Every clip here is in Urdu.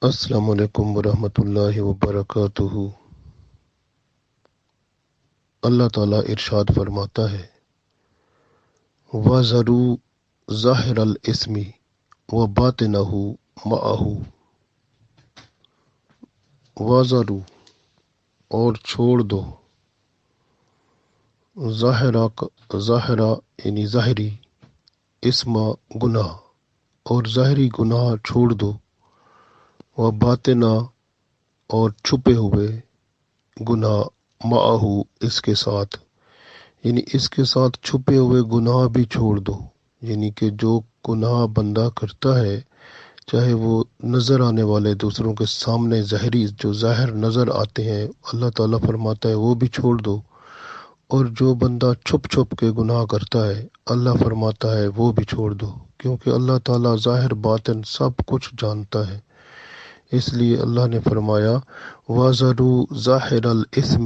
السلام علیکم ورحمۃ اللہ وبرکاتہ۔ اللہ تعالیٰ ارشاد فرماتا ہے وَذَرُوا ظَاہِرَ الْإِثْمِ وَبَاطِنَهُ مَعَهُ۔ وَذَرُوا اور چھوڑ دو، ظاہرہ یعنی ظاہری، اسم گناہ اور ظاہری گناہ چھوڑ دو، وباطنہ اور چھپے ہوئے گناہ، معہو اس کے ساتھ، یعنی اس کے ساتھ چھپے ہوئے گناہ بھی چھوڑ دو۔ یعنی کہ جو گناہ بندہ کرتا ہے، چاہے وہ نظر آنے والے دوسروں کے سامنے ظاہری جو ظاہر نظر آتے ہیں، اللہ تعالیٰ فرماتا ہے وہ بھی چھوڑ دو، اور جو بندہ چھپ چھپ کے گناہ کرتا ہے اللہ فرماتا ہے وہ بھی چھوڑ دو، کیونکہ اللہ تعالیٰ ظاہر باطن سب کچھ جانتا ہے۔ اس لیے اللہ نے فرمایا وَذَرُوا ظَاہِرَ الْإِثْمِ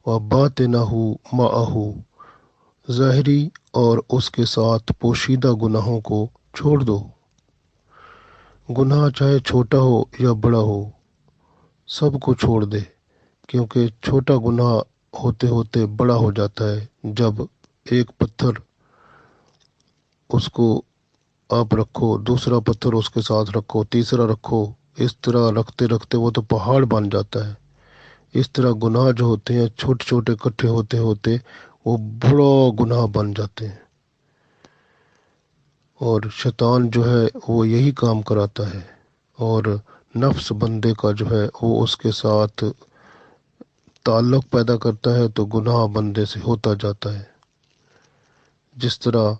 وَبَاطِنَهُ مَعَهُ، ظاہری اور اس کے ساتھ پوشیدہ گناہوں کو چھوڑ دو۔ گناہ چاہے چھوٹا ہو یا بڑا ہو، سب کو چھوڑ دے، کیونکہ چھوٹا گناہ ہوتے ہوتے بڑا ہو جاتا ہے۔ جب ایک پتھر اس کو آپ رکھو، دوسرا پتھر اس کے ساتھ رکھو، تیسرا رکھو، اس طرح رکھتے رکھتے وہ تو پہاڑ بن جاتا ہے۔ اس طرح گناہ جو ہوتے ہیں چھوٹے چھوٹے اکٹھے ہوتے ہوتے وہ بڑا گناہ بن جاتے ہیں، اور شیطان جو ہے وہ یہی کام کراتا ہے، اور نفس بندے کا جو ہے وہ اس کے ساتھ تعلق پیدا کرتا ہے تو گناہ بندے سے ہوتا جاتا ہے۔ جس طرح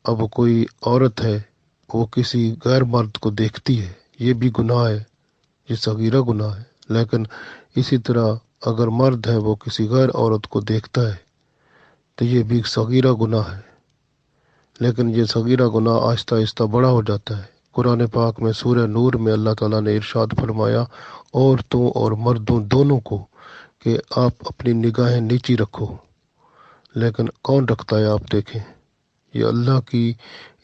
اب کوئی عورت ہے، وہ کسی غیر مرد کو دیکھتی ہے، یہ بھی گناہ ہے، یہ صغیرہ گناہ ہے۔ لیکن اسی طرح اگر مرد ہے وہ کسی غیر عورت کو دیکھتا ہے تو یہ بھی صغیرہ گناہ ہے، لیکن یہ صغیرہ گناہ آہستہ آہستہ بڑا ہو جاتا ہے۔ قرآن پاک میں سورہ نور میں اللہ تعالیٰ نے ارشاد فرمایا عورتوں اور مردوں دونوں کو کہ آپ اپنی نگاہیں نیچی رکھو، لیکن کون رکھتا ہے؟ آپ دیکھیں، یہ اللہ کی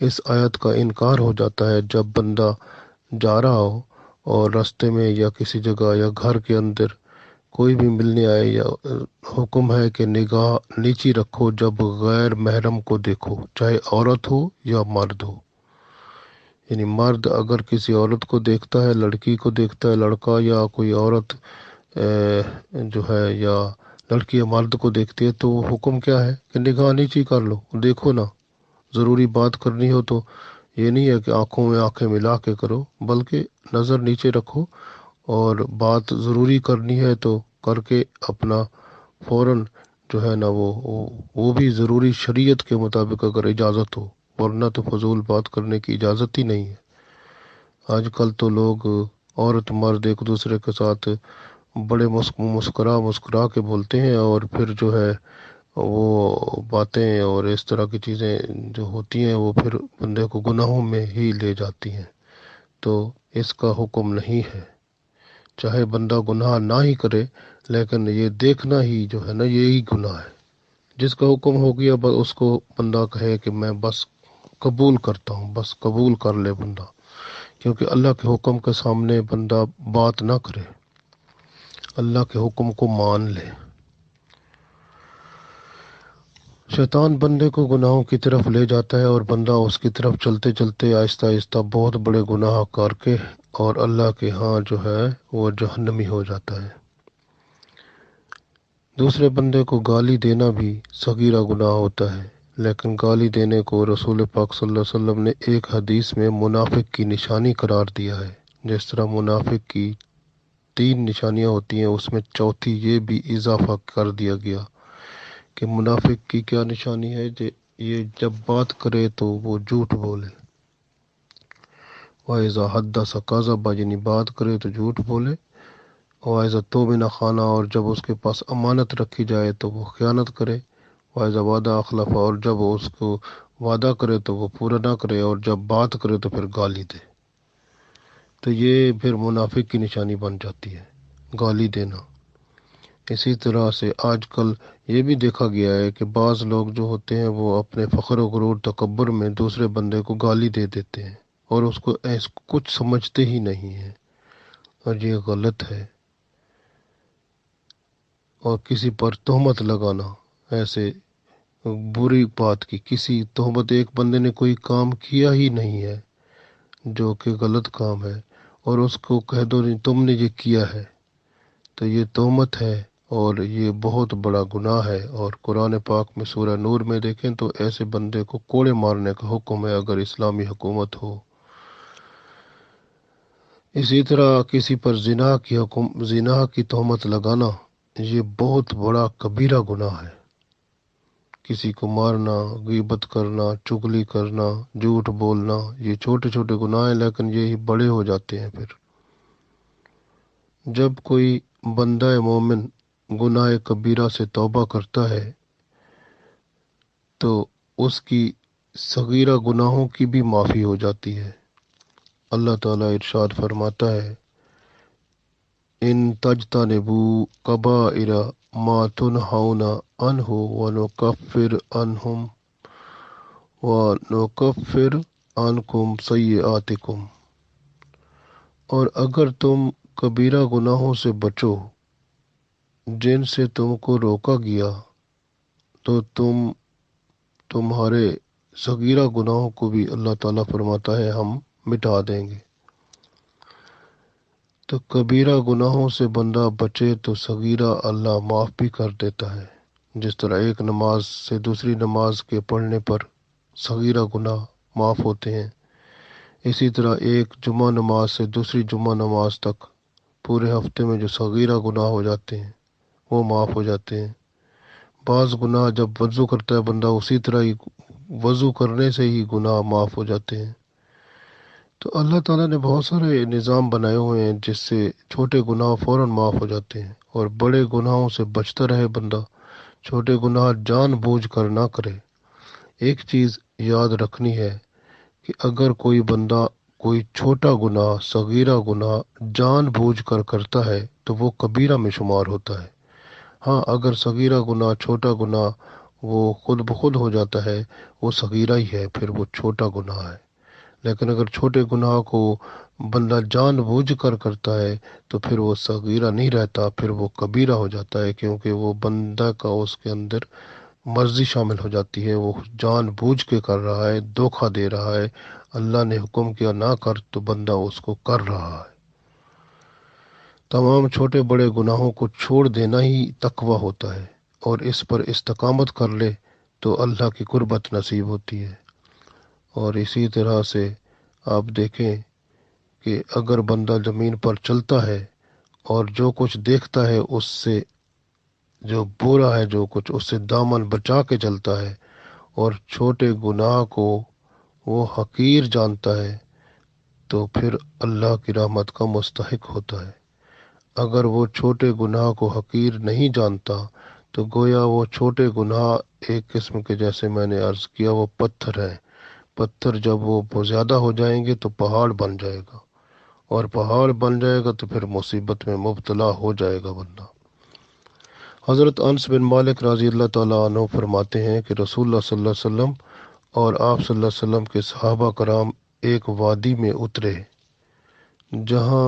اس آیت کا انکار ہو جاتا ہے۔ جب بندہ جا رہا ہو اور راستے میں یا کسی جگہ یا گھر کے اندر کوئی بھی ملنے آئے، یا حکم ہے کہ نگاہ نیچی رکھو جب غیر محرم کو دیکھو، چاہے عورت ہو یا مرد ہو۔ یعنی مرد اگر کسی عورت کو دیکھتا ہے، لڑکی کو دیکھتا ہے، لڑکا یا کوئی عورت جو ہے یا لڑکی یا مرد کو دیکھتی ہے، تو حکم کیا ہے کہ نگاہ نیچی کر لو، دیکھو نا۔ ضروری بات کرنی ہو تو یہ نہیں ہے کہ آنکھوں میں آنکھیں ملا کے کرو، بلکہ نظر نیچے رکھو، اور بات ضروری کرنی ہے تو کر کے اپنا فوراً جو ہے نا وہ بھی ضروری شریعت کے مطابق اگر اجازت ہو، ورنہ تو فضول بات کرنے کی اجازت ہی نہیں ہے۔ آج کل تو لوگ عورت مرد ایک دوسرے کے ساتھ بڑے مسکرا کے بولتے ہیں، اور پھر جو ہے وہ باتیں اور اس طرح کی چیزیں جو ہوتی ہیں وہ پھر بندے کو گناہوں میں ہی لے جاتی ہیں، تو اس کا حکم نہیں ہے۔ چاہے بندہ گناہ نہ ہی کرے، لیکن یہ دیکھنا ہی جو ہے نا یہی گناہ ہے۔ جس کا حکم ہو گیا بس اس کو بندہ کہے کہ میں بس قبول کرتا ہوں، بس قبول کر لے بندہ، کیونکہ اللہ کے حکم کے سامنے بندہ بات نہ کرے، اللہ کے حکم کو مان لے۔ شیطان بندے کو گناہوں کی طرف لے جاتا ہے، اور بندہ اس کی طرف چلتے چلتے آہستہ آہستہ بہت بڑے گناہ کر کے اور اللہ کے ہاں جو ہے وہ جہنمی ہو جاتا ہے۔ دوسرے بندے کو گالی دینا بھی صغیرہ گناہ ہوتا ہے، لیکن گالی دینے کو رسول پاک صلی اللہ علیہ وسلم نے ایک حدیث میں منافق کی نشانی قرار دیا ہے۔ جس طرح منافق کی 3 نشانیاں ہوتی ہیں، اس میں چوتھی یہ بھی اضافہ کر دیا گیا کہ منافق کی کیا نشانی ہے، یہ جب بات کرے تو وہ جھوٹ بولے، وَإِذَا حَدَّثَ كَذَبَ، یعنی بات کرے تو جھوٹ بولے، وَإِذَا اؤْتُمِنَ خَانَ، اور جب اس کے پاس امانت رکھی جائے تو وہ خیانت کرے، وَإِذَا وَعَدَ أَخْلَفَ، اور جب اس کو وعدہ کرے تو وہ پورا نہ کرے، اور جب بات کرے تو پھر گالی دے۔ تو یہ پھر منافق کی نشانی بن جاتی ہے، گالی دینا۔ اسی طرح سے آج کل یہ بھی دیکھا گیا ہے کہ بعض لوگ جو ہوتے ہیں وہ اپنے فخر و غرور تکبر میں دوسرے بندے کو گالی دے دیتے ہیں، اور اس کو کچھ سمجھتے ہی نہیں ہیں۔ اور یہ غلط ہے۔ اور کسی پر تہمت لگانا ایسے بری بات کی، کسی تہمت، ایک بندے نے کوئی کام کیا ہی نہیں ہے جو کہ غلط کام ہے، اور اس کو کہہ دو نہیں تم نے یہ کیا ہے، تو یہ تہمت ہے اور یہ بہت بڑا گناہ ہے۔ اور قرآن پاک میں سورہ نور میں دیکھیں تو ایسے بندے کو کوڑے مارنے کا حکم ہے اگر اسلامی حکومت ہو۔ اسی طرح کسی پر زنا کی تہمت لگانا یہ بہت بڑا کبیرہ گناہ ہے۔ کسی کو مارنا، غیبت کرنا، چغلی کرنا، جھوٹ بولنا، یہ چھوٹے چھوٹے گناہ ہیں لیکن یہی بڑے ہو جاتے ہیں پھر۔ جب کوئی بندہ مومن گناہ کبیرہ سے توبہ کرتا ہے تو اس کی صغیرہ گناہوں کی بھی معافی ہو جاتی ہے۔ اللہ تعالیٰ ارشاد فرماتا ہے ان تجتنبوا کبائر ما تنہون عنہ ونکفر عنکم سیئاتکم، اور اگر تم کبیرہ گناہوں سے بچو جن سے تم کو روکا گیا تو تمہارے صغیرہ گناہوں کو بھی اللہ تعالیٰ فرماتا ہے ہم مٹا دیں گے۔ تو کبیرہ گناہوں سے بندہ بچے تو صغیرہ اللہ معاف بھی کر دیتا ہے، جس طرح ایک نماز سے دوسری نماز کے پڑھنے پر صغیرہ گناہ معاف ہوتے ہیں، اسی طرح ایک جمعہ نماز سے دوسری جمعہ نماز تک پورے ہفتے میں جو صغیرہ گناہ ہو جاتے ہیں وہ معاف ہو جاتے ہیں۔ بعض گناہ جب وضو کرتا ہے بندہ اسی طرح ہی وضو کرنے سے ہی گناہ معاف ہو جاتے ہیں۔ تو اللہ تعالیٰ نے بہت سارے نظام بنائے ہوئے ہیں جس سے چھوٹے گناہ فوراً معاف ہو جاتے ہیں، اور بڑے گناہوں سے بچتا رہے بندہ، چھوٹے گناہ جان بوجھ کر نہ کرے۔ ایک چیز یاد رکھنی ہے کہ اگر کوئی بندہ کوئی چھوٹا گناہ، صغیرہ گناہ جان بوجھ کر کرتا ہے تو وہ کبیرہ میں شمار ہوتا ہے۔ ہاں اگر صغیرہ گناہ، چھوٹا گناہ وہ خود بخود ہو جاتا ہے وہ صغیرہ ہی ہے، پھر وہ چھوٹا گناہ ہے۔ لیکن اگر چھوٹے گناہ کو بندہ جان بوجھ کر کرتا ہے تو پھر وہ صغیرہ نہیں رہتا، پھر وہ کبیرہ ہو جاتا ہے، کیونکہ وہ بندہ کا اس کے اندر مرضی شامل ہو جاتی ہے، وہ جان بوجھ کے کر رہا ہے، دھوکہ دے رہا ہے، اللہ نے حکم کیا نہ کر تو بندہ اس کو کر رہا ہے۔ تمام چھوٹے بڑے گناہوں کو چھوڑ دینا ہی تقویٰ ہوتا ہے، اور اس پر استقامت کر لے تو اللہ کی قربت نصیب ہوتی ہے۔ اور اسی طرح سے آپ دیکھیں کہ اگر بندہ زمین پر چلتا ہے اور جو کچھ دیکھتا ہے اس سے جو برا ہے، جو کچھ اس سے دامن بچا کے چلتا ہے اور چھوٹے گناہ کو وہ حقیر جانتا ہے تو پھر اللہ کی رحمت کا مستحق ہوتا ہے۔ اگر وہ چھوٹے گناہ کو حقیر نہیں جانتا تو گویا وہ چھوٹے گناہ ایک قسم کے، جیسے میں نے عرض کیا، وہ پتھر ہیں۔ پتھر جب وہ بہت زیادہ ہو جائیں گے تو پہاڑ بن جائے گا، اور پہاڑ بن جائے گا تو پھر مصیبت میں مبتلا ہو جائے گا بندہ۔ حضرت انس بن مالک رضی اللہ تعالیٰ عنہ فرماتے ہیں کہ رسول اللہ صلی اللہ علیہ وسلم اور آپ صلی اللہ علیہ وسلم کے صحابہ کرام ایک وادی میں اترے جہاں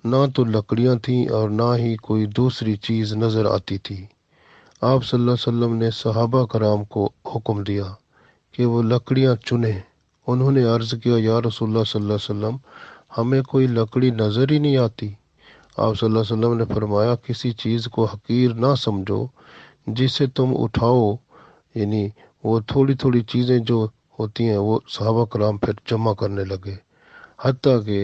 نہ تو لکڑیاں تھیں اور نہ ہی کوئی دوسری چیز نظر آتی تھی۔ آپ صلی اللہ علیہ وسلم نے صحابہ کرام کو حکم دیا کہ وہ لکڑیاں چنیں۔ انہوں نے عرض کیا یا رسول اللہ صلی اللہ علیہ وسلم ہمیں کوئی لکڑی نظر ہی نہیں آتی۔ آپ صلی اللہ علیہ وسلم نے فرمایا کسی چیز کو حقیر نہ سمجھو جسے تم اٹھاؤ، یعنی وہ تھوڑی تھوڑی چیزیں جو ہوتی ہیں وہ صحابہ کرام پھر جمع کرنے لگے، حتیٰ کہ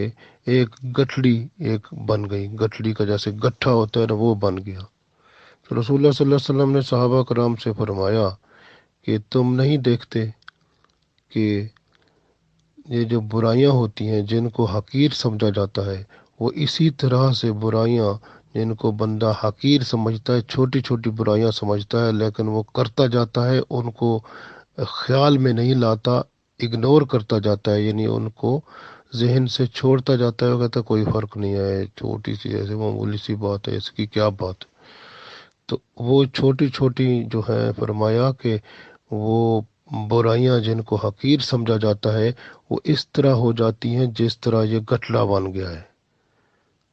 ایک گٹھڑی ایک بن گئی، گٹھڑی کا جیسے گٹھا ہوتا ہے نا وہ بن گیا۔ تو رسول اللہ صلی اللہ علیہ وسلم نے صحابہ کرام سے فرمایا کہ تم نہیں دیکھتے کہ یہ جو برائیاں ہوتی ہیں جن کو حقیر سمجھا جاتا ہے وہ اسی طرح سے برائیاں جن کو بندہ حقیر سمجھتا ہے، چھوٹی چھوٹی برائیاں سمجھتا ہے لیکن وہ کرتا جاتا ہے، ان کو خیال میں نہیں لاتا، اگنور کرتا جاتا ہے، یعنی ان کو ذہن سے چھوڑتا جاتا ہے، وہ کہتا ہے کوئی فرق نہیں ہے، چھوٹی سی ایسے معمولی سی بات ہے، اس کی کیا بات ہے۔ تو وہ چھوٹی چھوٹی جو ہے فرمایا کہ وہ برائیاں جن کو حقیر سمجھا جاتا ہے وہ اس طرح ہو جاتی ہیں جس طرح یہ گٹھڑا بن گیا ہے۔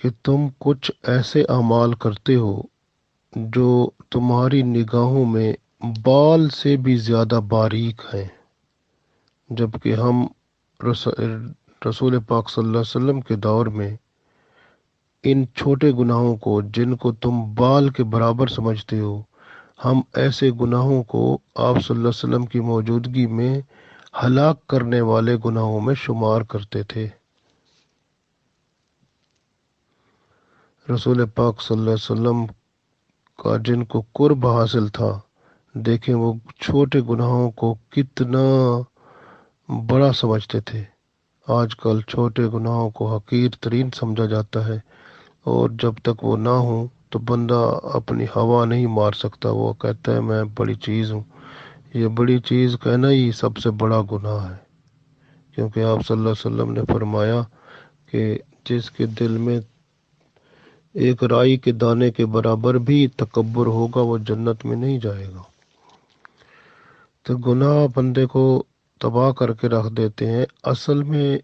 کہ تم کچھ ایسے اعمال کرتے ہو جو تمہاری نگاہوں میں بال سے بھی زیادہ باریک ہیں، جبکہ ہم رسول پاک صلی اللہ علیہ وسلم کے دور میں ان چھوٹے گناہوں کو جن کو تم بال کے برابر سمجھتے ہو، ہم ایسے گناہوں کو آپ صلی اللہ علیہ وسلم کی موجودگی میں ہلاک کرنے والے گناہوں میں شمار کرتے تھے۔ رسول پاک صلی اللہ علیہ وسلم کا جن کو قرب حاصل تھا، دیکھیں وہ چھوٹے گناہوں کو کتنا بڑا سمجھتے تھے۔ آج کل چھوٹے گناہوں کو حقیر ترین سمجھا جاتا ہے، اور جب تک وہ نہ ہوں تو بندہ اپنی ہوا نہیں مار سکتا۔ وہ کہتا ہے میں بڑی چیز ہوں۔ یہ بڑی چیز کہنا ہی سب سے بڑا گناہ ہے، کیونکہ آپ صلی اللہ علیہ وسلم نے فرمایا کہ جس کے دل میں ایک رائی کے دانے کے برابر بھی تکبر ہوگا وہ جنت میں نہیں جائے گا۔ تو گناہ بندے کو تباہ کر کے رکھ دیتے ہیں۔ اصل میں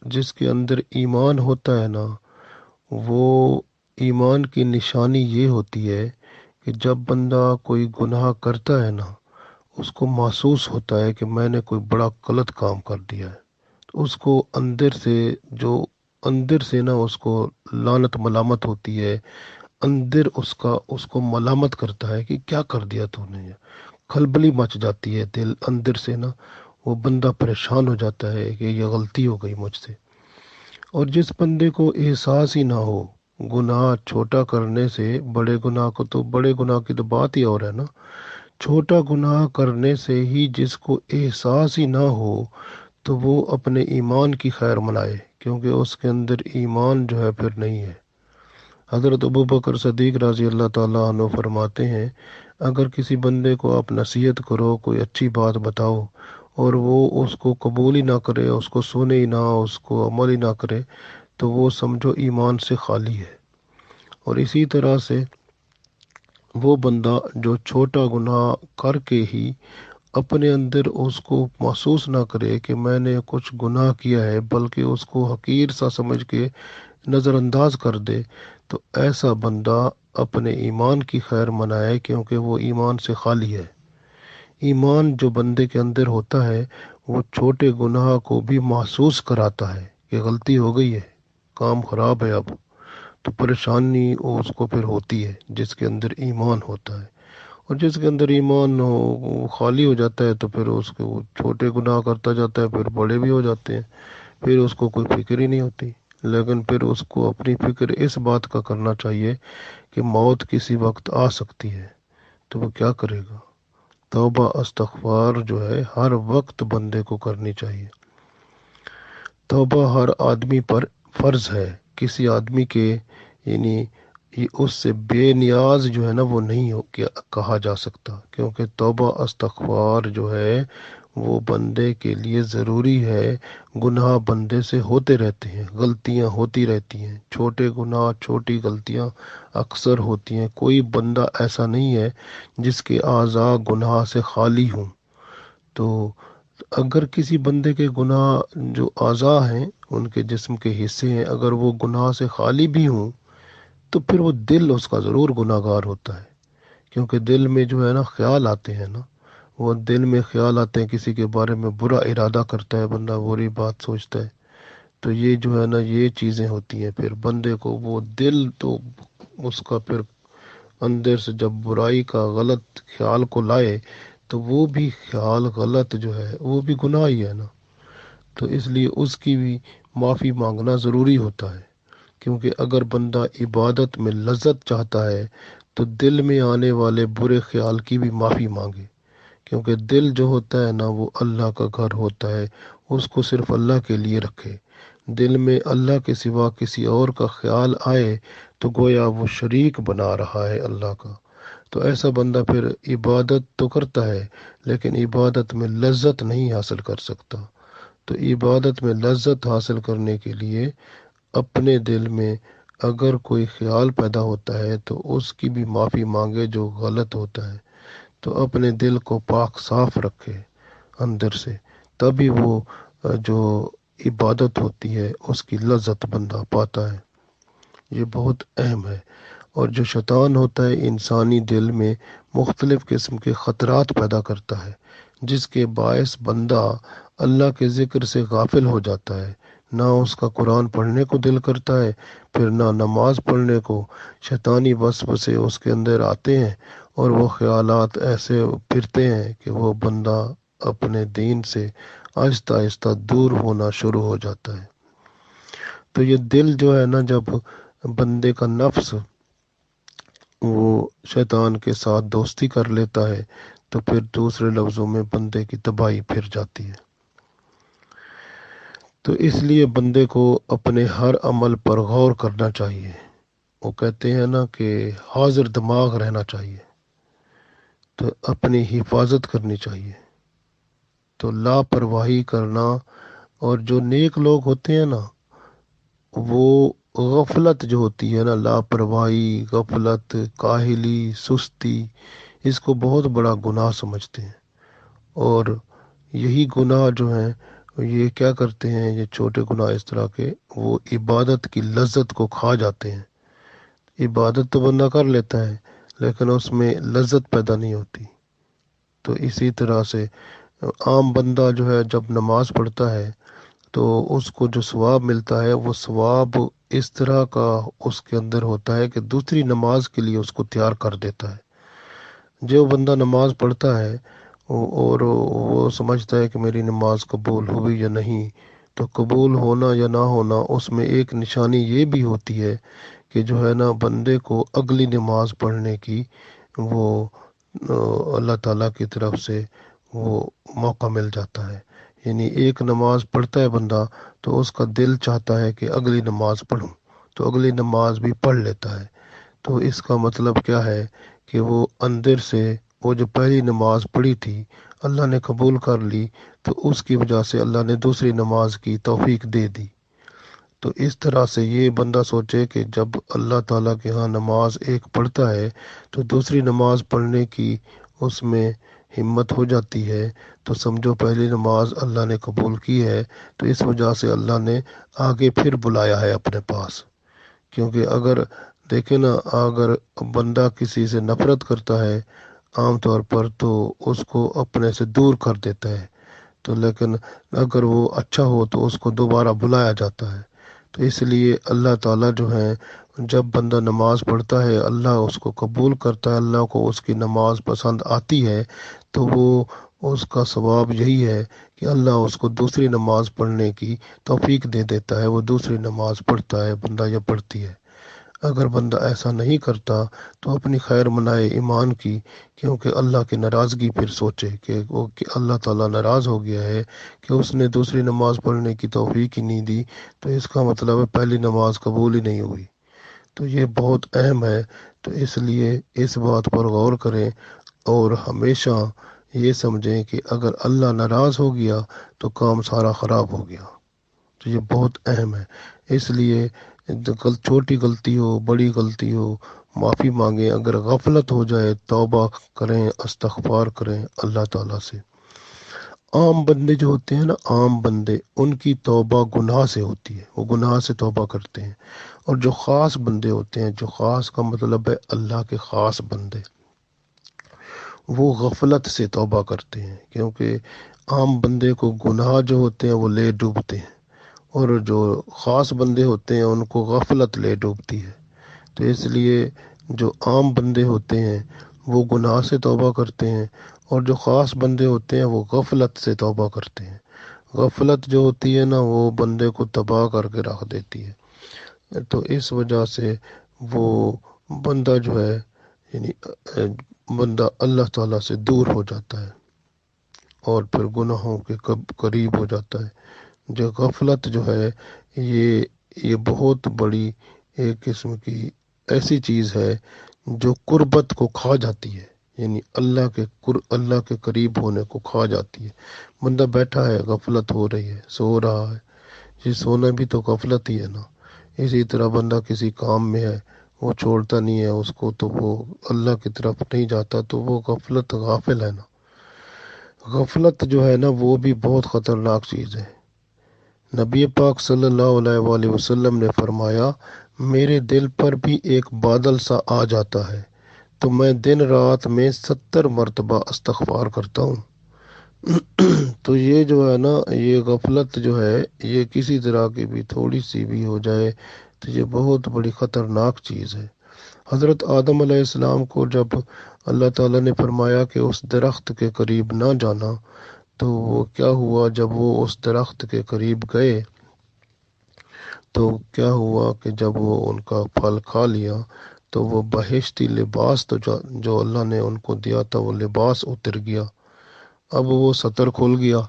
جس کے اندر ایمان ہوتا ہے نا، وہ ایمان کی نشانی یہ ہوتی ہے کہ جب بندہ کوئی گناہ کرتا ہے نا، اس کو محسوس ہوتا ہے کہ میں نے کوئی بڑا غلط کام کر دیا ہے، تو اس کو اندر سے نا اس کو لعنت ملامت ہوتی ہے، اندر اس کو ملامت کرتا ہے کہ کیا کر دیا تو نے، کھلبلی مچ جاتی ہے دل اندر سے نا، وہ بندہ پریشان ہو جاتا ہے کہ یہ غلطی ہو گئی مجھ سے۔ اور جس بندے کو احساس ہی نہ ہو گناہ چھوٹا کرنے سے، بڑے گناہ کی تو بات ہی اور ہے نا، چھوٹا گناہ کرنے سے ہی جس کو احساس ہی نہ ہو تو وہ اپنے ایمان کی خیر منائے، کیونکہ اس کے اندر ایمان جو ہے پھر نہیں ہے۔ حضرت ابوبکر صدیق رضی اللہ تعالیٰ عنہ فرماتے ہیں، اگر کسی بندے کو آپ نصیحت کرو، کوئی اچھی بات بتاؤ، اور وہ اس کو قبول ہی نہ کرے، اس کو سنے ہی نہ، اس کو عمل ہی نہ کرے، تو وہ سمجھو ایمان سے خالی ہے۔ اور اسی طرح سے وہ بندہ جو چھوٹا گناہ کر کے ہی اپنے اندر اس کو محسوس نہ کرے کہ میں نے کچھ گناہ کیا ہے، بلکہ اس کو حقیر سا سمجھ کے نظر انداز کر دے، تو ایسا بندہ اپنے ایمان کی خیر منائے، کیونکہ وہ ایمان سے خالی ہے۔ ایمان جو بندے کے اندر ہوتا ہے وہ چھوٹے گناہ کو بھی محسوس کراتا ہے کہ غلطی ہو گئی ہے، کام خراب ہے، اب تو پریشانی اس کو پھر ہوتی ہے جس کے اندر ایمان ہوتا ہے۔ اور جس کے اندر ایمان ہو وہ خالی ہو جاتا ہے، تو پھر اس کے وہ چھوٹے گناہ کرتا جاتا ہے، پھر بڑے بھی ہو جاتے ہیں، پھر اس کو کوئی فکر ہی نہیں ہوتی۔ لیکن پھر اس کو اپنی فکر اس بات کا کرنا چاہیے کہ موت کسی وقت آ سکتی ہے، تو وہ کیا کرے گا؟ توبہ استغفار جو ہے ہر وقت بندے کو کرنی چاہیے۔ توبہ ہر آدمی پر فرض ہے، کسی آدمی کے یعنی اس سے بے نیاز جو ہے نا وہ نہیں کہا جا سکتا، کیونکہ توبہ استغفار جو ہے وہ بندے کے لیے ضروری ہے۔ گناہ بندے سے ہوتے رہتے ہیں، غلطیاں ہوتی رہتی ہیں، چھوٹے گناہ چھوٹی غلطیاں اکثر ہوتی ہیں۔ کوئی بندہ ایسا نہیں ہے جس کے اعضاء گناہ سے خالی ہوں۔ تو اگر کسی بندے کے گناہ جو اعضاء ہیں، ان کے جسم کے حصے ہیں، اگر وہ گناہ سے خالی بھی ہوں، تو پھر وہ دل اس کا ضرور گناہ گار ہوتا ہے، کیونکہ دل میں جو ہے نا خیال آتے ہیں نا، وہ دل میں خیال آتے ہیں، کسی کے بارے میں برا ارادہ کرتا ہے بندہ، بری بات سوچتا ہے، تو یہ جو ہے نا یہ چیزیں ہوتی ہیں، پھر بندے کو وہ دل تو اس کا پھر اندر سے جب برائی کا غلط خیال کو لائے تو وہ بھی خیال غلط جو ہے وہ بھی گناہ ہی ہے نا۔ تو اس لیے اس کی بھی معافی مانگنا ضروری ہوتا ہے، کیونکہ اگر بندہ عبادت میں لذت چاہتا ہے تو دل میں آنے والے برے خیال کی بھی معافی مانگے، کیونکہ دل جو ہوتا ہے نا وہ اللہ کا گھر ہوتا ہے، اس کو صرف اللہ کے لیے رکھے۔ دل میں اللہ کے سوا کسی اور کا خیال آئے تو گویا وہ شریک بنا رہا ہے اللہ کا۔ تو ایسا بندہ پھر عبادت تو کرتا ہے لیکن عبادت میں لذت نہیں حاصل کر سکتا۔ تو عبادت میں لذت حاصل کرنے کے لیے اپنے دل میں اگر کوئی خیال پیدا ہوتا ہے تو اس کی بھی معافی مانگے جو غلط ہوتا ہے، تو اپنے دل کو پاک صاف رکھے اندر سے، تبھی وہ جو عبادت ہوتی ہے اس کی لذت بندہ پاتا ہے۔ یہ بہت اہم ہے۔ اور جو شیطان ہوتا ہے انسانی دل میں مختلف قسم کے خطرات پیدا کرتا ہے، جس کے باعث بندہ اللہ کے ذکر سے غافل ہو جاتا ہے، نہ اس کا قرآن پڑھنے کو دل کرتا ہے، پھر نہ نماز پڑھنے کو۔ شیطانی وسوسے اس کے اندر آتے ہیں اور وہ خیالات ایسے پھرتے ہیں کہ وہ بندہ اپنے دین سے آہستہ آہستہ دور ہونا شروع ہو جاتا ہے۔ تو یہ دل جو ہے نا، جب بندے کا نفس وہ شیطان کے ساتھ دوستی کر لیتا ہے تو پھر دوسرے لفظوں میں بندے کی تباہی پھر جاتی ہے۔ تو اس لیے بندے کو اپنے ہر عمل پر غور کرنا چاہیے۔ وہ کہتے ہیں نا کہ حاضر دماغ رہنا چاہیے، تو اپنی حفاظت کرنی چاہیے۔ تو لاپرواہی کرنا، اور جو نیک لوگ ہوتے ہیں نا، وہ غفلت جو ہوتی ہے نا، لاپرواہی، غفلت، کاہلی، سستی، اس کو بہت بڑا گناہ سمجھتے ہیں۔ اور یہی گناہ جو ہیں یہ کیا کرتے ہیں، یہ چھوٹے گناہ اس طرح کے، وہ عبادت کی لذت کو کھا جاتے ہیں۔ عبادت تو بندہ کر لیتا ہے لیکن اس میں لذت پیدا نہیں ہوتی۔ تو اسی طرح سے عام بندہ جو ہے جب نماز پڑھتا ہے تو اس کو جو ثواب ملتا ہے، وہ ثواب اس طرح کا اس کے اندر ہوتا ہے کہ دوسری نماز کے لیے اس کو تیار کر دیتا ہے۔ جو بندہ نماز پڑھتا ہے اور وہ سمجھتا ہے کہ میری نماز قبول ہوئی یا نہیں، تو قبول ہونا یا نہ ہونا اس میں ایک نشانی یہ بھی ہوتی ہے کہ جو ہے نا بندے کو اگلی نماز پڑھنے کی وہ اللہ تعالیٰ کی طرف سے وہ موقع مل جاتا ہے۔ یعنی ایک نماز پڑھتا ہے بندہ تو اس کا دل چاہتا ہے کہ اگلی نماز پڑھوں، تو اگلی نماز بھی پڑھ لیتا ہے۔ تو اس کا مطلب کیا ہے کہ وہ اندر سے وہ جو پہلی نماز پڑھی تھی اللہ نے قبول کر لی، تو اس کی وجہ سے اللہ نے دوسری نماز کی توفیق دے دی۔ تو اس طرح سے یہ بندہ سوچے کہ جب اللہ تعالیٰ کے ہاں نماز ایک پڑھتا ہے تو دوسری نماز پڑھنے کی اس میں ہمت ہو جاتی ہے، تو سمجھو پہلی نماز اللہ نے قبول کی ہے، تو اس وجہ سے اللہ نے آگے پھر بلایا ہے اپنے پاس۔ کیونکہ اگر دیکھیں نا، اگر بندہ کسی سے نفرت کرتا ہے عام طور پر تو اس کو اپنے سے دور کر دیتا ہے، تو لیکن اگر وہ اچھا ہو تو اس کو دوبارہ بلایا جاتا ہے۔ تو اس لیے اللہ تعالیٰ جو ہے جب بندہ نماز پڑھتا ہے اللہ اس کو قبول کرتا ہے، اللہ کو اس کی نماز پسند آتی ہے، تو وہ اس کا ثواب یہی ہے کہ اللہ اس کو دوسری نماز پڑھنے کی توفیق دے دیتا ہے، وہ دوسری نماز پڑھتا ہے بندہ یا پڑھتی ہے۔ اگر بندہ ایسا نہیں کرتا تو اپنی خیر منائے ایمان کی، کیونکہ اللہ کی ناراضگی پھر سوچے کہ اللہ تعالیٰ ناراض ہو گیا ہے کہ اس نے دوسری نماز پڑھنے کی توفیق ہی نہیں دی، تو اس کا مطلب ہے پہلی نماز قبول ہی نہیں ہوئی۔ تو یہ بہت اہم ہے، تو اس لیے اس بات پر غور کریں اور ہمیشہ یہ سمجھیں کہ اگر اللہ ناراض ہو گیا تو کام سارا خراب ہو گیا۔ تو یہ بہت اہم ہے۔ اس لیے چھوٹی غلطی ہو بڑی غلطی ہو معافی مانگیں، اگر غفلت ہو جائے توبہ کریں، استغفار کریں اللہ تعالیٰ سے۔ عام بندے جو ہوتے ہیں نا، عام بندے، ان کی توبہ گناہ سے ہوتی ہے، وہ گناہ سے توبہ کرتے ہیں۔ اور جو خاص بندے ہوتے ہیں، جو خاص کا مطلب ہے اللہ کے خاص بندے، وہ غفلت سے توبہ کرتے ہیں، کیونکہ عام بندے کو گناہ جو ہوتے ہیں وہ لے ڈوبتے ہیں، اور جو خاص بندے ہوتے ہیں ان کو غفلت لے ڈوبتی ہے۔ تو اس لیے جو عام بندے ہوتے ہیں وہ گناہ سے توبہ کرتے ہیں، اور جو خاص بندے ہوتے ہیں وہ غفلت سے توبہ کرتے ہیں۔ غفلت جو ہوتی ہے نا وہ بندے کو تباہ کر کے رکھ دیتی ہے۔ تو اس وجہ سے وہ بندہ جو ہے یعنی بندہ اللہ تعالیٰ سے دور ہو جاتا ہے اور پھر گناہوں کے قریب ہو جاتا ہے۔ جو غفلت جو ہے یہ بہت بڑی ایک قسم کی ایسی چیز ہے جو قربت کو کھا جاتی ہے، یعنی اللہ کے قریب ہونے کو کھا جاتی ہے۔ بندہ بیٹھا ہے غفلت ہو رہی ہے، سو رہا ہے، یہ سونا بھی تو غفلت ہی ہے نا۔ اسی طرح بندہ کسی کام میں ہے، وہ چھوڑتا نہیں ہے اس کو، تو وہ اللہ کی طرف نہیں جاتا، تو وہ غفلت غافل ہے نا۔ غفلت جو ہے نا وہ بھی بہت خطرناک چیز ہے۔ نبی پاک صلی اللہ علیہ وآلہ وسلم نے فرمایا میرے دل پر بھی ایک بادل سا آ جاتا ہے تو میں دن رات میں 70 مرتبہ استغفار کرتا ہوں۔ تو یہ جو ہے نا، یہ غفلت جو ہے، یہ کسی طرح کی بھی تھوڑی سی بھی ہو جائے تو یہ بہت بڑی خطرناک چیز ہے۔ حضرت آدم علیہ السلام کو جب اللہ تعالیٰ نے فرمایا کہ اس درخت کے قریب نہ جانا، تو وہ کیا ہوا؟ جب وہ اس درخت کے قریب گئے تو کیا ہوا کہ جب وہ ان کا پھل کھا لیا تو وہ بہشتی لباس تو جو اللہ نے ان کو دیا تھا وہ لباس اتر گیا، اب وہ سطر کھل گیا۔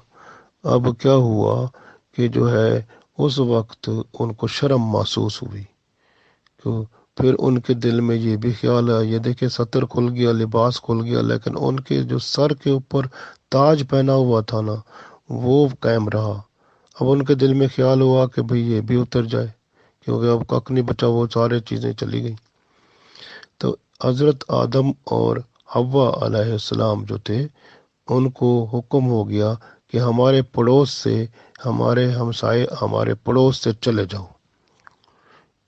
اب کیا ہوا کہ جو ہے اس وقت ان کو شرم محسوس ہوئی، تو پھر ان کے دل میں یہ بھی خیال آیا، یہ دیکھیں سطر کھل گیا، لباس کھل گیا، لیکن ان کے جو سر کے اوپر تاج پہنا ہوا تھا نا، وہ قائم رہا۔ اب ان کے دل میں خیال ہوا کہ بھئی یہ بھی اتر جائے، کیونکہ اب کک نہیں بچا، وہ سارے چیزیں چلی گئیں۔ تو حضرت آدم اور حوا علیہ السلام جو تھے، ان کو حکم ہو گیا کہ ہمارے پڑوس سے، ہمارے ہمسائے، ہمارے پڑوس سے چلے جاؤ،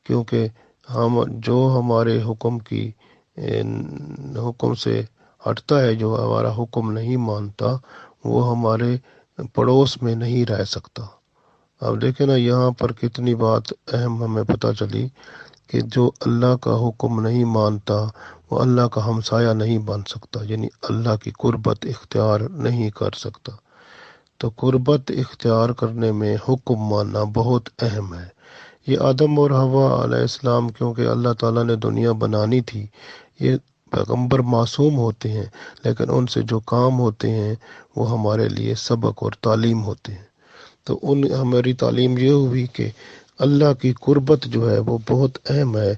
کیونکہ ہم جو ہمارے حکم سے ہٹتا ہے، جو ہمارا حکم نہیں مانتا، وہ ہمارے پڑوس میں نہیں رہ سکتا۔ اب دیکھیں نا، یہاں پر کتنی بات اہم ہمیں پتہ چلی کہ جو اللہ کا حکم نہیں مانتا وہ اللہ کا ہمسایہ نہیں بن سکتا، یعنی اللہ کی قربت اختیار نہیں کر سکتا۔ تو قربت اختیار کرنے میں حکم ماننا بہت اہم ہے۔ یہ آدم اور حوا علیہ السلام، کیونکہ اللہ تعالیٰ نے دنیا بنانی تھی، یہ پیغمبر معصوم ہوتے ہیں، لیکن ان سے جو کام ہوتے ہیں وہ ہمارے لیے سبق اور تعلیم ہوتے ہیں۔ تو ہماری تعلیم یہ ہوئی کہ اللہ کی قربت جو ہے وہ بہت اہم ہے۔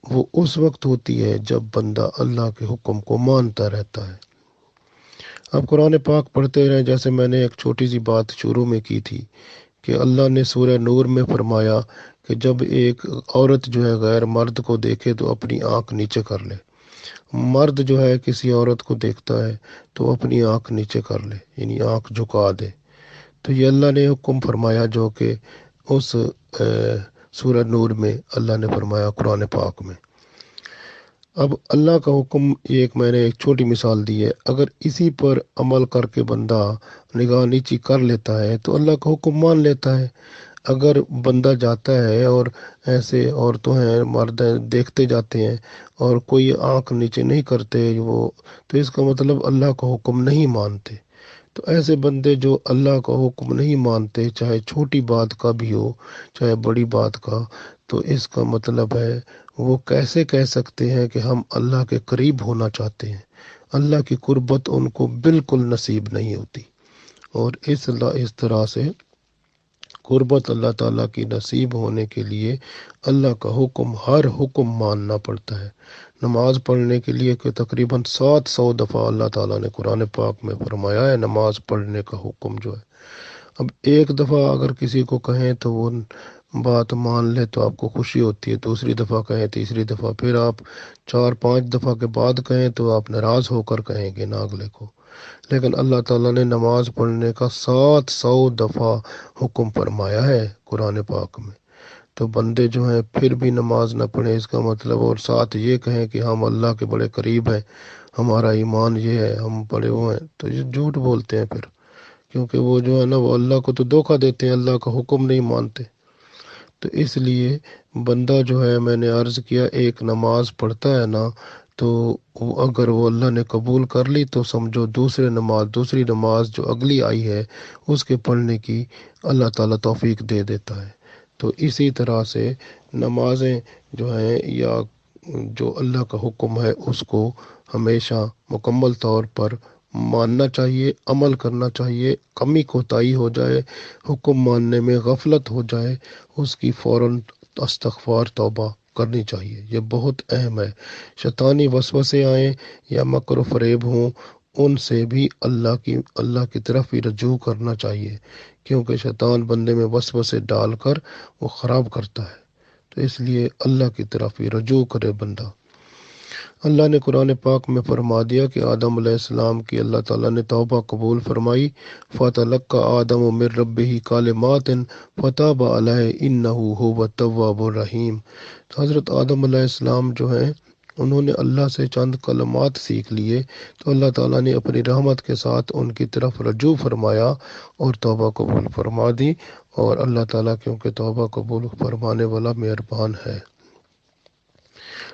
وہ اس وقت ہوتی ہے جب بندہ اللہ کے حکم کو مانتا رہتا ہے۔ اب قرآن پاک پڑھتے رہیں، جیسے میں نے ایک چھوٹی سی بات شروع میں کی تھی کہ اللہ نے سورہ نور میں فرمایا کہ جب ایک عورت جو ہے غیر مرد کو دیکھے تو اپنی آنکھ نیچے کر لے۔ مرد جو ہے کسی عورت کو دیکھتا ہے تو اپنی آنکھ نیچے کر لے، یعنی آنکھ جھکا دے۔ تو یہ اللہ نے حکم فرمایا، جو کہ اس سورہ نور میں اللہ نے فرمایا قرآن پاک میں۔ اب اللہ کا حکم، ایک میں نے ایک چھوٹی مثال دی ہے، اگر اسی پر عمل کر کے بندہ نگاہ نیچی کر لیتا ہے تو اللہ کا حکم مان لیتا ہے۔ اگر بندہ جاتا ہے اور ایسے عورتوں ہیں، مرد ہیں، دیکھتے جاتے ہیں اور کوئی آنکھ نیچے نہیں کرتے وہ، تو اس کا مطلب اللہ کا حکم نہیں مانتے۔ تو ایسے بندے جو اللہ کا حکم نہیں مانتے، چاہے چھوٹی بات کا بھی ہو چاہے بڑی بات کا، تو اس کا مطلب ہے وہ کیسے کہہ سکتے ہیں کہ ہم اللہ کے قریب ہونا چاہتے ہیں؟ اللہ کی قربت ان کو بالکل نصیب نہیں ہوتی، اور اس طرح سے قربت اللہ تعالیٰ کی نصیب ہونے کے لیے اللہ کا حکم، ہر حکم ماننا پڑتا ہے۔ نماز پڑھنے کے لیے کہ تقریباً 700 دفعہ اللہ تعالیٰ نے قرآن پاک میں فرمایا ہے نماز پڑھنے کا حکم جو ہے۔ اب ایک دفعہ اگر کسی کو کہیں تو وہ بات مان لے تو آپ کو خوشی ہوتی ہے، دوسری دفعہ کہیں، تیسری دفعہ، پھر آپ 4-5 دفعہ کے بعد کہیں تو آپ ناراض ہو کر کہیں گے نا اگلے کو۔ لیکن اللہ تعالیٰ نے نماز پڑھنے کا 700 دفعہ حکم فرمایا ہے قرآن پاک میں۔ تو بندے جو ہیں پھر بھی نماز نہ پڑھیں، اس کا مطلب، اور ساتھ یہ کہیں کہ ہم اللہ کے بڑے قریب ہیں، ہمارا ایمان یہ ہے، ہم بڑے وہ ہیں، تو یہ جھوٹ بولتے ہیں پھر، کیونکہ وہ جو ہے نا وہ اللہ کو تو دھوکہ دیتے ہیں، اللہ کا حکم نہیں مانتے۔ تو اس لیے بندہ جو ہے، میں نے عرض کیا، ایک نماز پڑھتا ہے نا، تو اگر وہ اللہ نے قبول کر لی تو سمجھو دوسری نماز جو اگلی آئی ہے اس کے پڑھنے کی اللہ تعالیٰ توفیق دے دیتا ہے۔ تو اسی طرح سے نمازیں جو ہیں، یا جو اللہ کا حکم ہے، اس کو ہمیشہ مکمل طور پر ماننا چاہیے، عمل کرنا چاہیے۔ کمی کوتاہی ہو جائے، حکم ماننے میں غفلت ہو جائے، اس کی فوراً استغفار، توبہ کرنی چاہیے، یہ بہت اہم ہے۔ شیطانی وسوسے آئیں یا مکر و فریب ہوں، ان سے بھی اللہ کی طرف ہی رجوع کرنا چاہیے، کیونکہ شیطان بندے میں وسوسے ڈال کر وہ خراب کرتا ہے۔ تو اس لیے اللہ کی طرف ہی رجوع کرے بندہ۔ اللہ نے قرآن پاک میں فرما دیا کہ آدم علیہ السلام کی اللہ تعالیٰ نے توبہ قبول فرمائی۔ فَتَلَقَّى آدَمُ مِن رَبِّهِ كَلِمَاتٍ فَتَابَ عَلَيْهِ إِنَّهُ هُوَ التَّوَّابُ الرَّحِيمُ۔ تو حضرت آدم علیہ السلام جو ہیں انہوں نے اللہ سے چند کلمات سیکھ لیے تو اللہ تعالیٰ نے اپنی رحمت کے ساتھ ان کی طرف رجوع فرمایا اور توبہ قبول فرما دی، اور اللہ تعالیٰ کیونکہ توبہ قبول فرمانے والا مہربان ہے۔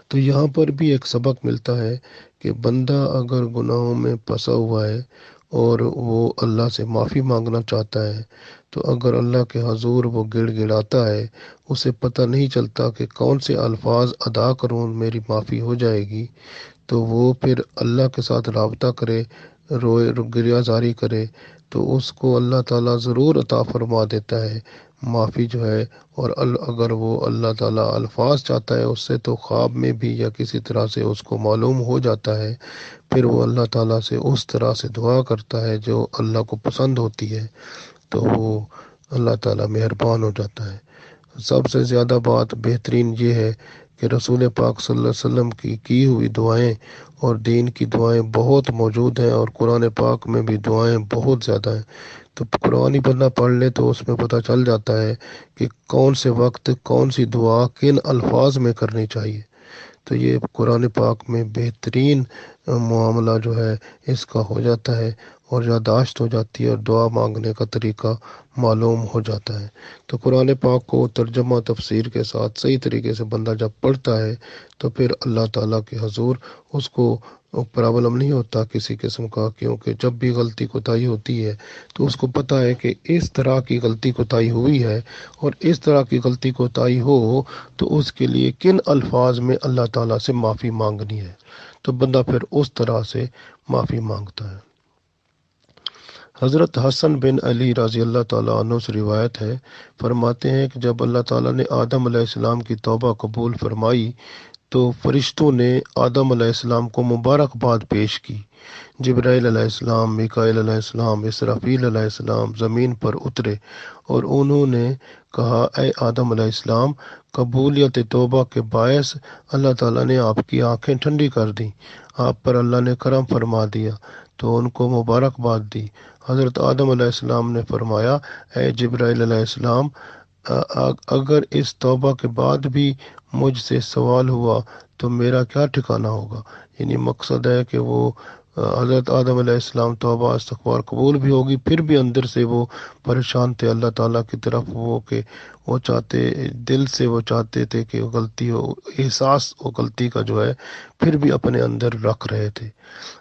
تو یہاں پر بھی ایک سبق ملتا ہے کہ بندہ اگر گناہوں میں پھنسا ہوا ہے اور وہ اللہ سے معافی مانگنا چاہتا ہے، تو اگر اللہ کے حضور وہ گڑ گڑاتا ہے، اسے پتہ نہیں چلتا کہ کون سے الفاظ ادا کروں میری معافی ہو جائے گی، تو وہ پھر اللہ کے ساتھ رابطہ کرے، روئے گریہ زاری کرے، تو اس کو اللہ تعالیٰ ضرور عطا فرما دیتا ہے معافی جو ہے۔ اور اگر وہ اللہ تعالیٰ الفاظ چاہتا ہے اس سے تو خواب میں بھی یا کسی طرح سے اس کو معلوم ہو جاتا ہے، پھر وہ اللہ تعالیٰ سے اس طرح سے دعا کرتا ہے جو اللہ کو پسند ہوتی ہے، تو وہ اللہ تعالیٰ مہربان ہو جاتا ہے۔ سب سے زیادہ بات بہترین یہ ہے کہ رسول پاک صلی اللہ علیہ وسلم کی ہوئی دعائیں اور دین کی دعائیں بہت موجود ہیں، اور قرآن پاک میں بھی دعائیں بہت زیادہ ہیں۔ تو قرآن ہی بندہ پڑھ لے تو اس میں پتہ چل جاتا ہے کہ کون سے وقت کون سی دعا کن الفاظ میں کرنی چاہیے۔ تو یہ قرآن پاک میں بہترین معاملہ جو ہے اس کا ہو جاتا ہے، اور یادداشت ہو جاتی ہے، اور دعا مانگنے کا طریقہ معلوم ہو جاتا ہے۔ تو قرآن پاک کو ترجمہ تفسیر کے ساتھ صحیح طریقے سے بندہ جب پڑھتا ہے تو پھر اللہ تعالیٰ کے حضور اس کو پرابلم نہیں ہوتا کسی قسم کا، کیونکہ جب بھی غلطی کوتاہی ہوتی ہے تو اس کو پتہ ہے کہ اس طرح کی غلطی کوتاہی ہوئی ہے، اور اس طرح کی غلطی کوتاہی ہو تو اس کے لیے کن الفاظ میں اللہ تعالیٰ سے معافی مانگنی ہے، تو بندہ پھر اس طرح سے معافی مانگتا ہے۔ حضرت حسن بن علی رضی اللہ تعالیٰ عنہ سے روایت ہے، فرماتے ہیں کہ جب اللہ تعالیٰ نے آدم علیہ السلام کی توبہ قبول فرمائی تو فرشتوں نے آدم علیہ السلام کو مبارکباد پیش کی۔ جبرائیل علیہ السلام، میکائیل علیہ السلام، اسرافیل علیہ السلام زمین پر اترے اور انہوں نے کہا، اے آدم علیہ السلام، قبولیت توبہ کے باعث اللہ تعالیٰ نے آپ کی آنکھیں ٹھنڈی کر دیں، آپ پر اللہ نے کرم فرما دیا، تو ان کو مبارکباد دی۔ حضرت آدم علیہ السلام نے فرمایا، اے جبرائیل علیہ السلام، اگر اس توبہ کے بعد بھی مجھ سے سوال ہوا تو میرا کیا ٹھکانہ ہوگا؟ یعنی مقصد ہے کہ وہ حضرت آدم علیہ السلام توبہ استغفار قبول بھی ہوگی، پھر بھی اندر سے وہ پریشان تھے اللہ تعالیٰ کی طرف، کہ وہ چاہتے، دل سے وہ چاہتے تھے کہ وہ غلطی ہو، احساس وہ غلطی کا جو ہے پھر بھی اپنے اندر رکھ رہے تھے۔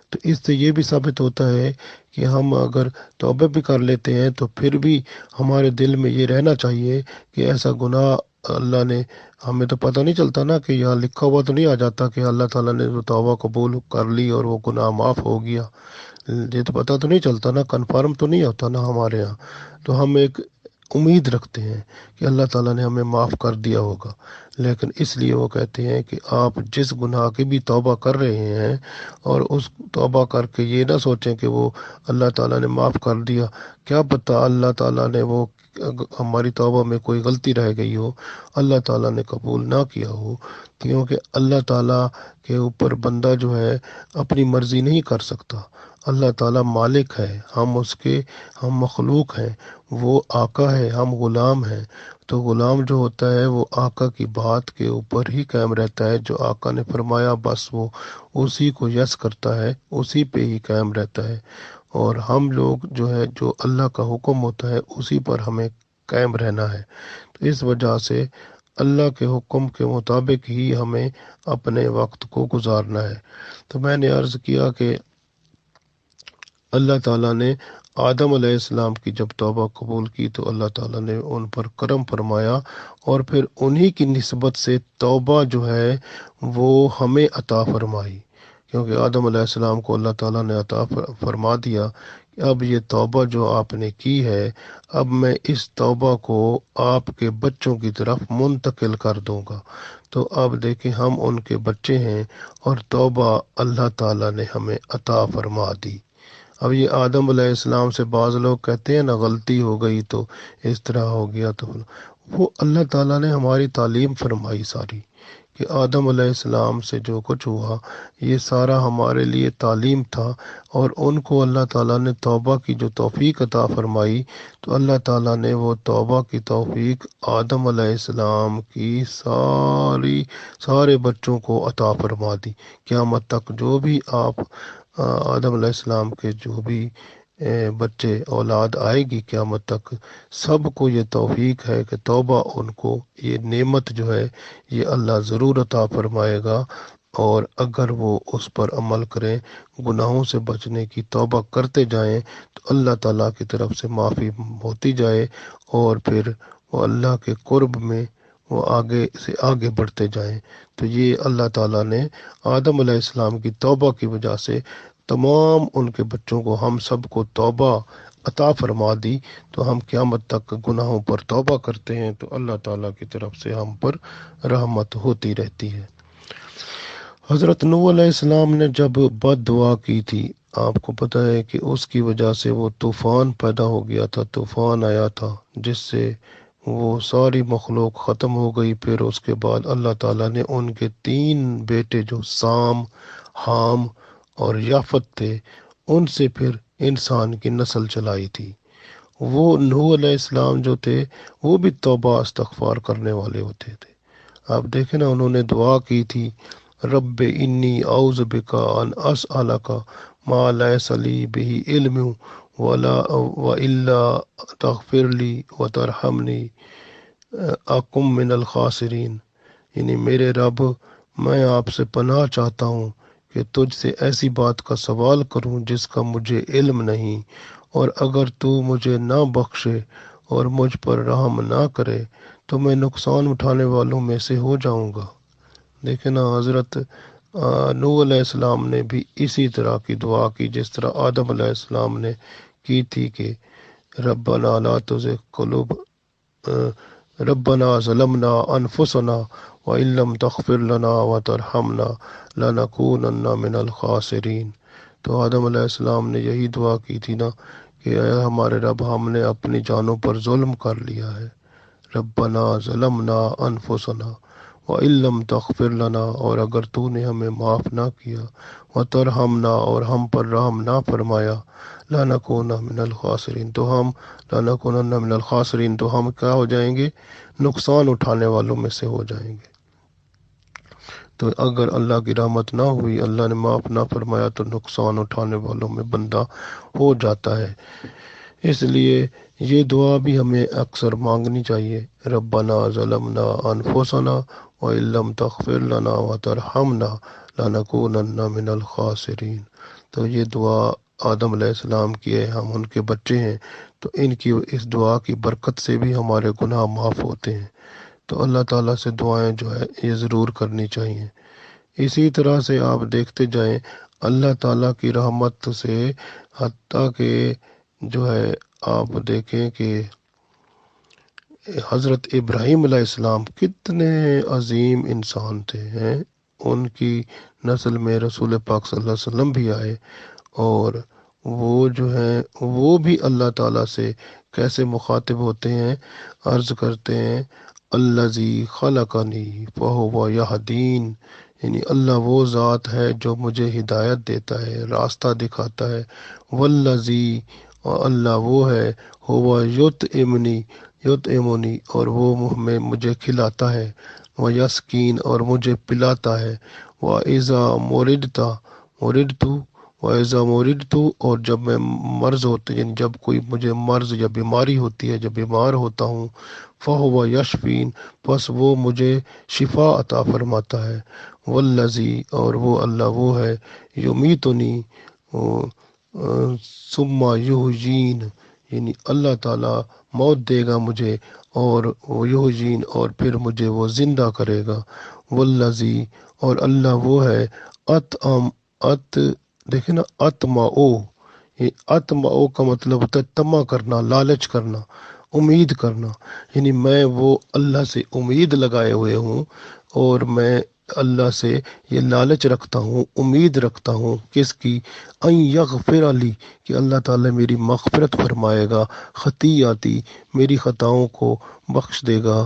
تو اس سے یہ بھی ثابت ہوتا ہے کہ ہم اگر توبہ بھی کر لیتے ہیں تو پھر بھی ہمارے دل میں یہ رہنا چاہیے کہ ایسا گناہ اللہ نے، ہمیں تو پتہ نہیں چلتا نا کہ یہاں لکھا ہوا تو نہیں آ جاتا کہ اللہ تعالیٰ نے وہ توبہ قبول کر لی اور وہ گناہ معاف ہو گیا، یہ تو پتہ تو نہیں چلتا نا، کنفرم تو نہیں ہوتا نا ہمارے ہاں۔ تو ہم ایک امید رکھتے ہیں کہ اللہ تعالیٰ نے ہمیں معاف کر دیا ہوگا، لیکن اس لیے وہ کہتے ہیں کہ آپ جس گناہ کی بھی توبہ کر رہے ہیں اور اس توبہ کر کے یہ نہ سوچیں کہ وہ اللہ تعالیٰ نے معاف کر دیا، کیا پتہ اللہ تعالیٰ نے وہ ہماری توبہ میں کوئی غلطی رہ گئی ہو، اللہ تعالیٰ نے قبول نہ کیا ہو، کیونکہ اللہ تعالیٰ کے اوپر بندہ جو ہے اپنی مرضی نہیں کر سکتا۔ اللہ تعالیٰ مالک ہے، ہم اس کے، ہم مخلوق ہیں، وہ آقا ہے، ہم غلام ہیں۔ تو غلام جو ہوتا ہے وہ آقا کی بات کے اوپر ہی قائم رہتا ہے، جو آقا نے فرمایا بس وہ اسی کو یس کرتا ہے، اسی پہ ہی قائم رہتا ہے، اور ہم لوگ جو ہے جو اللہ کا حکم ہوتا ہے اسی پر ہمیں قائم رہنا ہے۔ تو اس وجہ سے اللہ کے حکم کے مطابق ہی ہمیں اپنے وقت کو گزارنا ہے۔ تو میں نے عرض کیا کہ اللہ تعالیٰ نے آدم علیہ السلام کی جب توبہ قبول کی تو اللہ تعالیٰ نے ان پر کرم فرمایا، اور پھر انہی کی نسبت سے توبہ جو ہے وہ ہمیں عطا فرمائی، کیونکہ آدم علیہ السلام کو اللہ تعالیٰ نے عطا فرما دیا کہ اب یہ توبہ جو آپ نے کی ہے، اب میں اس توبہ کو آپ کے بچوں کی طرف منتقل کر دوں گا۔ تو اب دیکھیں ہم ان کے بچے ہیں، اور توبہ اللہ تعالیٰ نے ہمیں عطا فرما دی۔ اب یہ آدم علیہ السلام سے بعض لوگ کہتے ہیں نا غلطی ہو گئی تو اس طرح ہو گیا، تو وہ اللہ تعالیٰ نے ہماری تعلیم فرمائی ساری کہ آدم علیہ السلام سے جو کچھ ہوا یہ سارا ہمارے لیے تعلیم تھا، اور ان کو اللہ تعالیٰ نے توبہ کی جو توفیق عطا فرمائی، تو اللہ تعالیٰ نے وہ توبہ کی توفیق آدم علیہ السلام کی سارے بچوں کو عطا فرما دی۔ قیامت تک جو بھی آدم علیہ السلام کے جو بھی بچے اولاد آئے گی قیامت تک، سب کو یہ توفیق ہے کہ توبہ ان کو یہ نعمت جو ہے یہ اللہ ضرور عطا فرمائے گا، اور اگر وہ اس پر عمل کریں، گناہوں سے بچنے کی توبہ کرتے جائیں، تو اللہ تعالیٰ کی طرف سے معافی ہوتی جائے، اور پھر وہ اللہ کے قرب میں وہ آگے سے آگے بڑھتے جائیں۔ تو یہ اللہ تعالیٰ نے آدم علیہ السلام کی توبہ کی وجہ سے تمام ان کے بچوں کو، ہم سب کو توبہ عطا فرما دی، تو ہم قیامت تک گناہوں پر توبہ کرتے ہیں تو اللہ تعالیٰ کی طرف سے ہم پر رحمت ہوتی رہتی ہے۔ حضرت نوح علیہ السلام نے جب بد دعا کی تھی، آپ کو پتہ ہے کہ اس کی وجہ سے وہ طوفان پیدا ہو گیا تھا، طوفان آیا تھا جس سے وہ ساری مخلوق ختم ہو گئی۔ پھر اس کے بعد اللہ تعالیٰ نے ان کے 3 بیٹے جو سام، حام اور یافت تھے، ان سے پھر انسان کی نسل چلائی تھی۔ وہ نوح علیہ السلام جو تھے وہ بھی توبہ استغفار کرنے والے ہوتے تھے۔ آپ دیکھیں نا، انہوں نے دعا کی تھی، رب انی اعوذ بک ان اسألک ما لیس لی بہ علم والا تغفر لی وترحمنی اکم من الخاسرین، یعنی میرے رب، میں آپ سے پناہ چاہتا ہوں کہ تجھ سے ایسی بات کا سوال کروں جس کا مجھے علم نہیں، اور اگر تو مجھے نہ بخشے اور مجھ پر رحم نہ کرے تو میں نقصان اٹھانے والوں میں سے ہو جاؤں گا۔ دیکھیں نا، حضرت نوح علیہ السلام نے بھی اسی طرح کی دعا کی جس طرح آدم علیہ السلام نے کی تھی کہ ربنا لا تزغ قلوب ربنا ظلمنا انفسنا وان لم تغفر لنا وترحمنا لنکونن من الخاسرین۔ تو آدم علیہ السلام نے یہی دعا کی تھی نا کہ اے ہمارے رب، ہم نے اپنی جانوں پر ظلم کر لیا ہے، ربنا ظلمنا انفسنا وَإِن لَّمْ تَغْفِرْ لَنَا، اور اگر تو نے ہمیں معاف نہ کیا، وَتَرْحَمْنَا، اور ہم پر رحم نہ فرمایا، لَنَكُونَ مِنَ الْخَاسِرِينَ، لَنَكُونَنَّ مِنَ الْخَاسِرِينَ، تو ہم کیا ہو جائیں گے؟ نقصان اٹھانے والوں میں سے ہو جائیں گے۔ تو اگر اللہ کی رحمت نہ ہوئی، اللہ نے معاف نہ فرمایا، تو نقصان اٹھانے والوں میں بندہ ہو جاتا ہے۔ اس لیے یہ دعا بھی ہمیں اکثر مانگنی چاہیے، ربنا ظلمنا انفسنا وَإِن لَّمْ تَغْفِرْ لَنَا وَتَرْحَمْنَا لَنَكُونَنَّ مِنَ الْخَاسِرِينَ۔ تو یہ دعا آدم علیہ السلام کی ہے، ہم ان کے بچے ہیں، تو ان کی اس دعا کی برکت سے بھی ہمارے گناہ معاف ہوتے ہیں۔ تو اللہ تعالیٰ سے دعائیں جو ہے یہ ضرور کرنی چاہیے۔ اسی طرح سے آپ دیکھتے جائیں اللہ تعالیٰ کی رحمت سے، حتیٰ کہ جو ہے آپ دیکھیں کہ حضرت ابراہیم علیہ السلام کتنے عظیم انسان تھے ہیں، ان کی نسل میں رسول پاک صلی اللہ علیہ وسلم بھی آئے، اور وہ جو ہیں وہ بھی اللہ تعالیٰ سے کیسے مخاطب ہوتے ہیں، عرض کرتے ہیں الذی خلقنی فہو یہدین، یعنی اللہ وہ ذات ہے جو مجھے ہدایت دیتا ہے، راستہ دکھاتا ہے، والذی، اور اللہ وہ ہے، ہوا یطعمنی، اور وہ مجھے کھلاتا ہے، ویسقین، اور مجھے پلاتا ہے، وَإِذَا مردت، اور جب میں مرض ہوتا، یعنی جب کوئی مجھے مرض یا بیماری ہوتی ہے، جب بیمار ہوتا ہوں، فَهُوَ یشفین، بس وہ مجھے شفا عطا فرماتا ہے، والذی، اور وہ اللہ وہ ہے، یمیتنی ثم یحیین، یعنی اللہ تعالیٰ موت دے گا مجھے، اور یحیین، اور پھر مجھے وہ زندہ کرے گا، والذی، اور اللہ وہ ہے، دیکھیں نا، اطمعو، یہ اطمعو کا مطلب ہوتا ہے طمع کرنا، لالچ کرنا، امید کرنا، یعنی میں وہ اللہ سے امید لگائے ہوئے ہوں، اور میں اللہ سے یہ لالچ رکھتا ہوں، امید رکھتا ہوں، کس کی؟ ان یغفر لی، کہ اللہ تعالیٰ میری مغفرت فرمائے گا، خطیئاتی، میری خطاؤں کو بخش دے گا،